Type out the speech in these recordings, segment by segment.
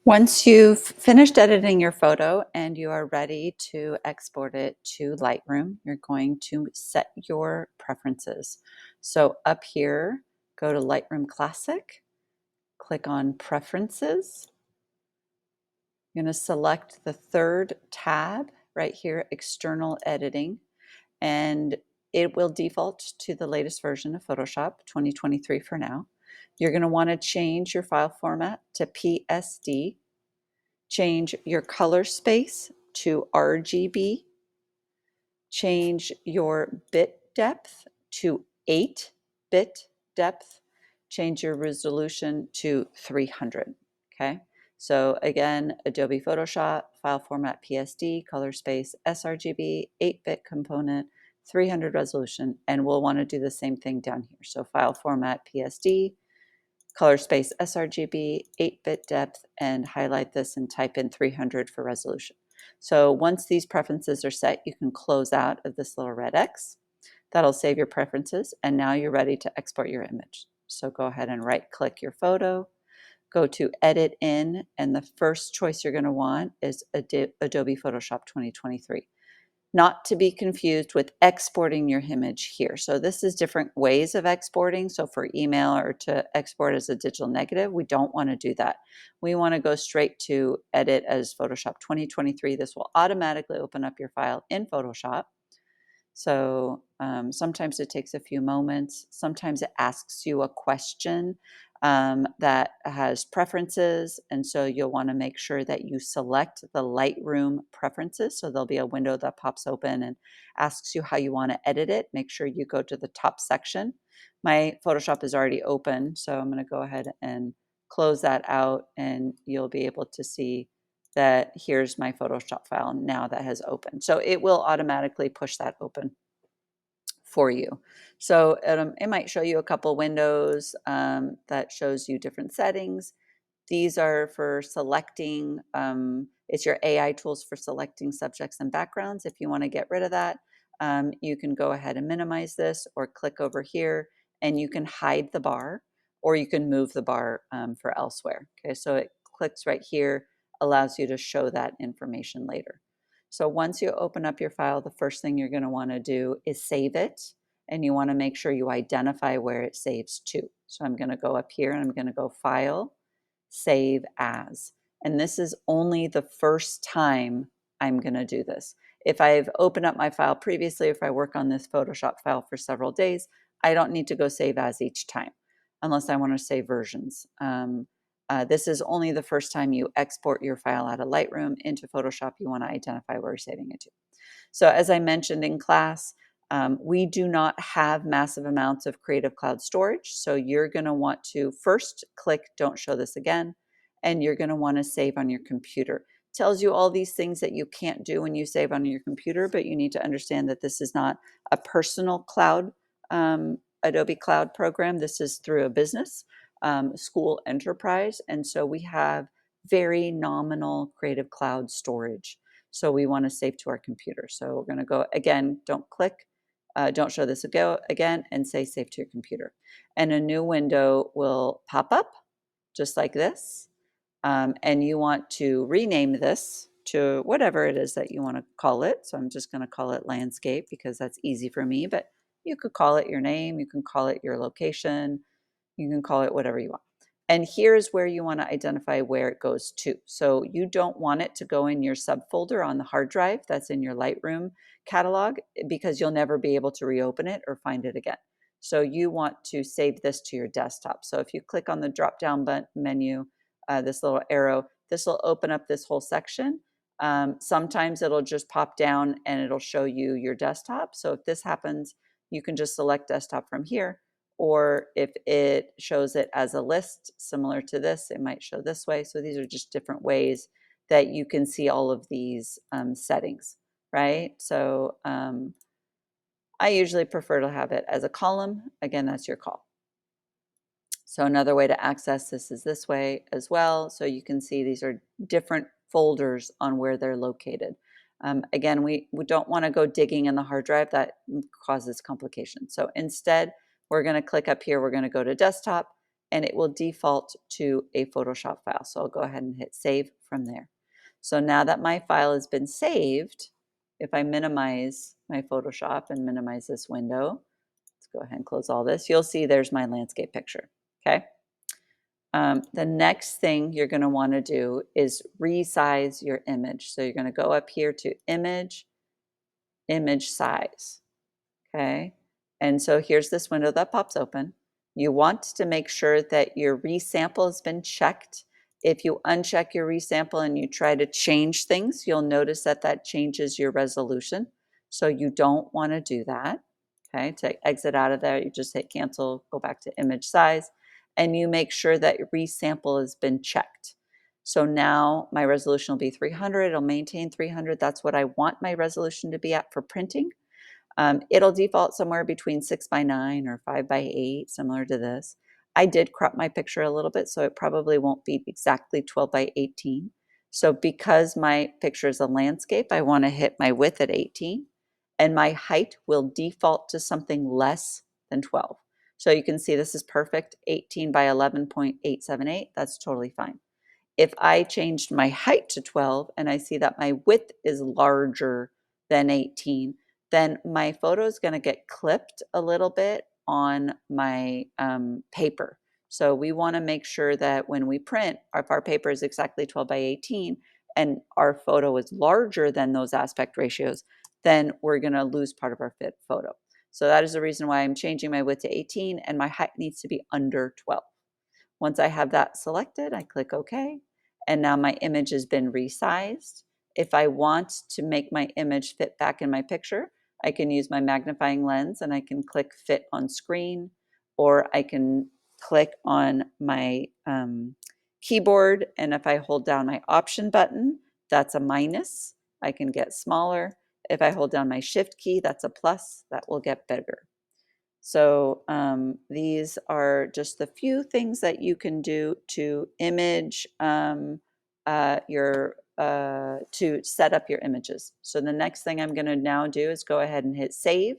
Once you've finished editing your photo and you are ready to export it to Lightroom, you're going to set your preferences. So up here, go to Lightroom Classic, click on Preferences. You're going to select the third tab right here, External Editing, and it will default to the latest version of Photoshop 2023 for now. You're going to want to change your file format to PSD. Change your color space to RGB. Change your bit depth to 8-bit depth. Change your resolution to 300. Okay. So again, Adobe Photoshop, file format PSD, color space sRGB, 8-bit component, 300 resolution, and we'll want to do the same thing down here. So file format PSD, color space sRGB, 8-bit depth, and highlight this and type in 300 for resolution. So once these preferences are set, you can close out of this little red X. That'll save your preferences, and now you're ready to export your image. So go ahead and right-click your photo, go to Edit In, and the first choice you're going to want is Adobe Photoshop 2023. Not to be confused with exporting your image here. So this is different ways of exporting. So for email or to export as a digital negative, we don't want to do that. We want to go straight to edit as Photoshop 2023. This will automatically open up your file in Photoshop. So sometimes it takes a few moments. Sometimes it asks you a question that has preferences. And so you'll want to make sure that you select the Lightroom preferences. So there'll be a window that pops open and asks you how you want to edit it. Make sure you go to the top section. My Photoshop is already open, so I'm going to go ahead and close that out, and you'll be able to see that here's my Photoshop file now that has opened. So it will automatically push that open for you. So it might show you a couple windows that shows you different settings. These are for selecting, it's your AI tools for selecting subjects and backgrounds. If you want to get rid of that, you can go ahead and minimize this or click over here and you can hide the bar or you can move the bar for elsewhere. Okay, so it clicks right here, allows you to show that information later. So once you open up your file, the first thing you're going to want to do is save it. And you want to make sure you identify where it saves to. So I'm going to go up here and I'm going to go File, Save As. And this is only the first time I'm going to do this. If I've opened up my file previously, if I work on this Photoshop file for several days, I don't need to go Save As each time, unless I want to save versions. This is only the first time you export your file out of Lightroom into Photoshop. You want to identify where you're saving it to. So as I mentioned in class, we do not have massive amounts of Creative Cloud storage. So you're going to want to first click Don't Show This Again, and you're going to want to save on your computer. It tells you all these things that you can't do when you save on your computer, but you need to understand that this is not a personal cloud, Adobe Cloud program. This is through a business, school enterprise. And so we have very nominal Creative Cloud storage. So we want to save to our computer. So we're going to go again, don't click, don't show this again, and say save to your computer. And a new window will pop up just like this. And you want to rename this to whatever it is that you want to call it. So I'm just going to call it landscape because that's easy for me, but you could call it your name, you can call it your location, you can call it whatever you want. And here's where you want to identify where it goes to. So you don't want it to go in your subfolder on the hard drive that's in your Lightroom catalog because you'll never be able to reopen it or find it again. So you want to save this to your desktop. So if you click on the drop-down menu, this little arrow, this will open up this whole section. Sometimes it'll just pop down and it'll show you your desktop. So if this happens, you can just select desktop from here. Or if it shows it as a list similar to this, it might show this way. So these are just different ways that you can see all of these settings, right? So I usually prefer to have it as a column. Again, that's your call. So another way to access this is this way as well. So you can see these are different folders on where they're located. Again, we don't want to go digging in the hard drive. That causes complications. So instead, we're going to click up here. We're going to go to desktop and it will default to a Photoshop file. So I'll go ahead and hit save from there. So now that my file has been saved, if I minimize my Photoshop and minimize this window, let's go ahead and close all this, you'll see there's my landscape picture, okay? The next thing you're going to want to do is resize your image. So you're going to go up here to image, image size. Okay. And so here's this window that pops open. You want to make sure that your resample has been checked. If you uncheck your resample and you try to change things, you'll notice that that changes your resolution. So you don't want to do that. Okay. To exit out of there, you just hit cancel, go back to image size, and you make sure that your resample has been checked. So now my resolution will be 300. It'll maintain 300. That's what I want my resolution to be at for printing. It'll default somewhere between 6:9 or 5:8, similar to this. I did crop my picture a little bit, so it probably won't be exactly 12:18. So because my picture is a landscape, I want to hit my width at 18, and my height will default to something less than 12. So you can see this is perfect, 18 by 11.878. That's totally fine. If I changed my height to 12 and I see that my width is larger than 18, then my photo is going to get clipped a little bit on my paper. So we want to make sure that when we print, if our paper is exactly 12:18 and our photo is larger than those aspect ratios, then we're going to lose part of our fit photo. So that is the reason why I'm changing my width to 18 and my height needs to be under 12. Once I have that selected, I click OK, and now my image has been resized. If I want to make my image fit back in my picture, I can use my magnifying lens and I can click Fit on Screen, or I can click on my keyboard, and if I hold down my Option button, that's a minus. I can get smaller. If I hold down my Shift key, that's a plus. That will get bigger. So these are just the few things that you can do to image to set up your images. So the next thing I'm going to now do is go ahead and hit save.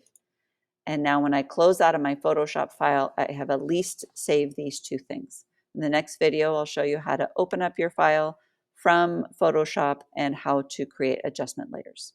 And now when I close out of my Photoshop file, I have at least saved these two things. In the next video, I'll show you how to open up your file from Photoshop and how to create adjustment layers.